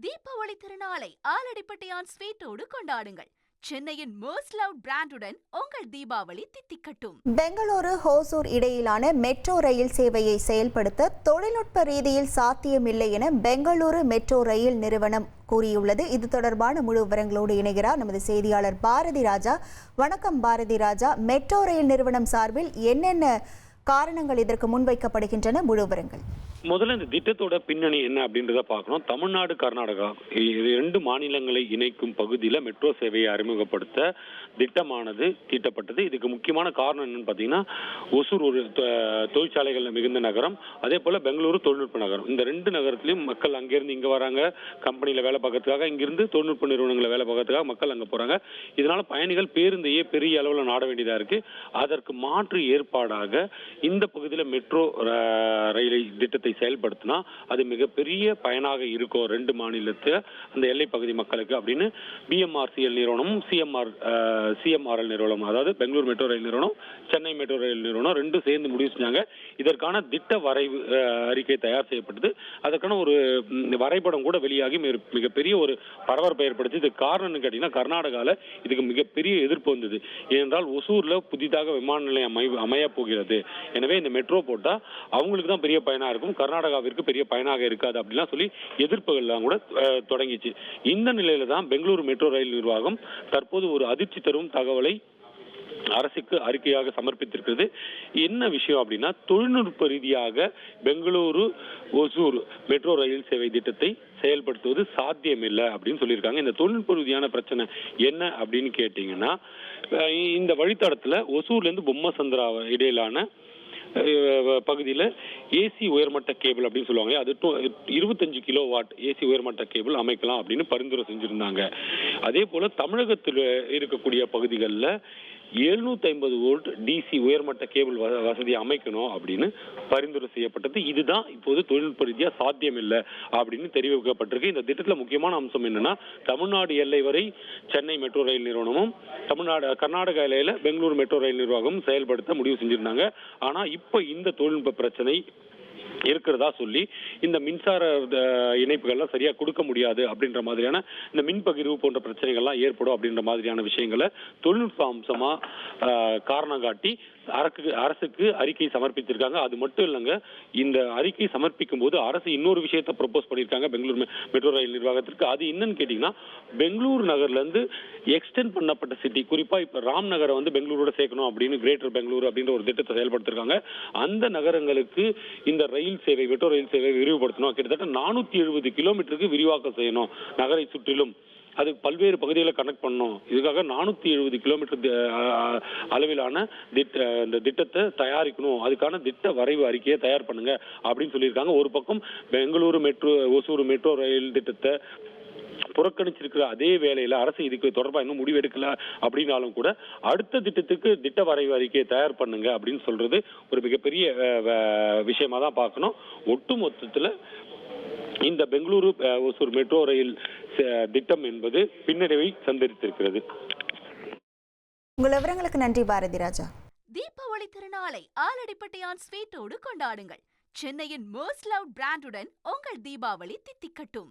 தீபாவளி திருநாளை ஆலடிப்பட்டியான் ஸ்வீட்டோடு கொண்டாடுங்கள். சென்னையின் மோஸ்ட் லவ்ட் பிராண்டுடன் உங்கள் தீபாவளி தித்திக்கட்டும். பெங்களூரு ஹோசூர் இடையிலான மெட்ரோ ரயில் சேவையை செயல்படுத்த தொழில்நுட்ப ரீதியில் சாத்தியமில்லை என பெங்களூரு மெட்ரோ ரயில் நிறுவனம் கூறியுள்ளது. இது தொடர்பான முழு விவரங்களோடு இணைகிறார் நமது செய்தியாளர் பாரதி ராஜா. வணக்கம் பாரதி ராஜா. மெட்ரோ ரயில் நிறுவனம் சார்பில் என்னென்ன காரணங்கள் இதற்கு முன்வைக்கப்படுகின்றன? முழு விவரங்கள். முதல்ல இந்த திட்டத்தோட பின்னணி என்ன அப்படின்றத பார்க்கணும். தமிழ்நாடு, கர்நாடகா இது இரண்டு மாநிலங்களை இணைக்கும் பகுதியில் மெட்ரோ சேவையை அறிமுகப்படுத்த திட்டமானது தீட்டப்பட்டது. இதுக்கு முக்கியமான காரணம் என்னன்னு பார்த்தீங்கன்னா, ஒசூர் ஒரு தொழிற்சாலைகள் மிகுந்த நகரம், அதே போல பெங்களூரு தொழில்நுட்ப நகரம். இந்த ரெண்டு நகரத்திலையும் மக்கள் அங்கிருந்து இங்கே வராங்க, கம்பெனியில் வேலை பார்க்கறதுக்காக, இங்கிருந்து தொழில்நுட்ப நிறுவனங்களை வேலை பார்க்கறதுக்காக மக்கள் அங்கே போறாங்க. இதனால பயணிகள் பேருந்தையே பெரிய அளவில் நாட வேண்டியதாக இருக்கு. அதற்கு மாற்று ஏற்பாடாக இந்த பகுதியில் மெட்ரோ ரயிலை திட்டத்தை செயல்படுத்தினா அது மிகப்பெரிய பயனாக இருக்கும் ரெண்டு மாநிலத்து அந்த எல்லை பகுதி மக்களுக்கு அப்படின்னு பிஎம்ஆர்சிஎல் நிறுவனமும் சிஎம்ஆர்எல் நிறுவனம், அதாவது பெங்களூர் மெட்ரோ ரயில் நிறுவனம், சென்னை மெட்ரோ ரயில் நிறுவனம் ரெண்டும் சேர்ந்து முடிவு செஞ்சாங்க. இதற்கான திட்ட வரைவு அறிக்கை தயார் செய்யப்பட்டது. அதற்கான ஒரு வரைபடம் கூட வெளியாகி மிகப்பெரிய ஒரு பரபரப்பை ஏற்படுத்தி. இதுக்கு காரணம்னு கேட்டீங்கன்னா, கர்நாடகாவில் இதுக்கு மிகப்பெரிய எதிர்ப்பு வந்தது. ஏனென்றால் ஒசூர்ல புதிதாக விமான நிலையம் அமைய போகிறது. எனவே இந்த மெட்ரோ போட்டா அவங்களுக்கு தான் பெரிய பயனா இருக்கும், கர்நாடகாவிற்கு பெரிய பயனாக இருக்காது அப்படிலாம் சொல்லி எதிர்ப்புகள்லாம் கூட தொடங்கிச்சு. இந்த நிலையில தான் பெங்களூரு மெட்ரோ ரயில் நிர்வாகம் தற்போது ஒரு அதிர்ச்சி தரும் தகவலை அரசுக்கு அறிக்கையாக சமர்ப்பித்திருக்கிறது. என்ன விஷயம் அப்படின்னா, தொழில்நுட்ப ரீதியாக பெங்களூரு ஒசூர் மெட்ரோ ரயில் சேவை திட்டத்தை செயல்படுத்துவது சாத்தியமில்லை அப்படின்னு சொல்லியிருக்காங்க. இந்த தொழில்நுட்ப ரீதியான பிரச்சனை என்ன அப்படின்னு கேட்டீங்கன்னா, இந்த வழித்தடத்துல ஒசூர்ல இருந்து பொம்மசந்திரா இடையிலான பகுதியில் ஏசி உயர்மட்ட கேபிள் அப்படின்னு சொல்லுவாங்க, அது 25 கிலோவாட் ஏசி உயர்மட்ட கேபிள் அமைக்கலாம் அப்படின்னு பரிந்துரை செஞ்சிருந்தாங்க. அதே போல தமிழகத்தில் இருக்கக்கூடிய பகுதிகளில் 750 வோல்ட் டிசி உயர்மட்ட கேபிள் வசதி அமைக்கணும் அப்படின்னு பரிந்துரை செய்யப்பட்டது. இதுதான் இப்போது தொழில்நுட்ப ரீதியாக சாத்தியம் இல்லை அப்படின்னு தெரிவிக்கப்பட்டிருக்கு. இந்த திட்டத்தில் முக்கியமான அம்சம் என்னன்னா, தமிழ்நாடு எல்லை வரை சென்னை மெட்ரோ ரயில் நிறுவனமும் கர்நாடகா எல்லையில பெங்களூரு மெட்ரோ ரயில் நிர்வாகமும் செயல்படுத்த முடிவு செஞ்சிருந்தாங்க. ஆனா இப்ப இந்த தொழில்நுட்ப பிரச்சனை இருக்கிறதா சொல்லி இந்த மின்சார இணைப்புகள்லாம் சரியா கொடுக்க முடியாது அப்படின்ற மாதிரியான, இந்த மின் பகிர்வு போன்ற பிரச்சனைகள்லாம் ஏற்படும் அப்படின்ற மாதிரியான விஷயங்களை தொழில்நுட்ப அம்சமா காரணம் காட்டி அரசுக்கு அறிக்கை சமர்ப்பித்திருக்காங்க. அது மட்டும் இல்லைங்க, இந்த அறிக்கை சமர்ப்பிக்கும் போது அரசு இன்னொரு விஷயத்தை ப்ரொபோஸ் பண்ணியிருக்காங்க பெங்களூரு மெட்ரோ ரயில் நிர்வாகத்திற்கு. அது என்னன்னு கேட்டீங்கன்னா, பெங்களூரு நகர்ல இருந்து எக்ஸ்டெண்ட் பண்ணப்பட்ட சிட்டி, குறிப்பா இப்ப ராம் நகரை வந்து பெங்களூரோட சேர்க்கணும் அப்படின்னு கிரேட்டர் பெங்களூரு அப்படின்ற ஒரு திட்டத்தை செயல்படுத்திருக்காங்க. அந்த நகரங்களுக்கு இந்த ரயில் சேவை, மெட்ரோ ரயில் சேவை விரிவுபடுத்தணும். கிட்டத்தட்ட 470 கிலோமீட்டருக்கு விரிவாக்கம் செய்யணும் நகரை சுற்றிலும். அது பல்வேறு பகுதிகளை கனெக்ட் பண்ணணும். இதுக்காக 470 கிலோமீட்டர் அளவிலான இந்த திட்டத்தை தயாரிக்கணும். அதுக்கான திட்ட வரைவு அறிக்கையை தயார் பண்ணுங்க அப்படின்னு சொல்லியிருக்காங்க. ஒரு பக்கம் பெங்களூரு ஒசூர் மெட்ரோ ரயில் திட்டத்தை புறக்கணிச்சிருக்கிற அதே வேளையில அரசு இதுக்கு தொடர்பாக இன்னும் முடிவு எடுக்கல அப்படின்னாலும் கூட அடுத்த திட்டத்துக்கு திட்ட வரைவு அறிக்கையை தயார் பண்ணுங்க அப்படின்னு சொல்றது ஒரு மிகப்பெரிய விஷயமா தான் பார்க்கணும். ஒட்டு மொத்தத்துல இந்த பெங்களூரு ஒசூர் மெட்ரோ ரயில் திட்டம் என்பது பின்னடைவை சந்தித்திருக்கிறது. உங்கள் விவரங்களுக்கு நன்றி பாரதி ராஜா. தீபாவளி திருநாளை ஆலடிப்பட்டியான் ஸ்வீட்டோடு கொண்டாடுங்கள். சென்னையின் மோஸ்ட் லவ்ட் பிராண்டுடன் உங்கள் தீபாவளி தித்திக்கட்டும்.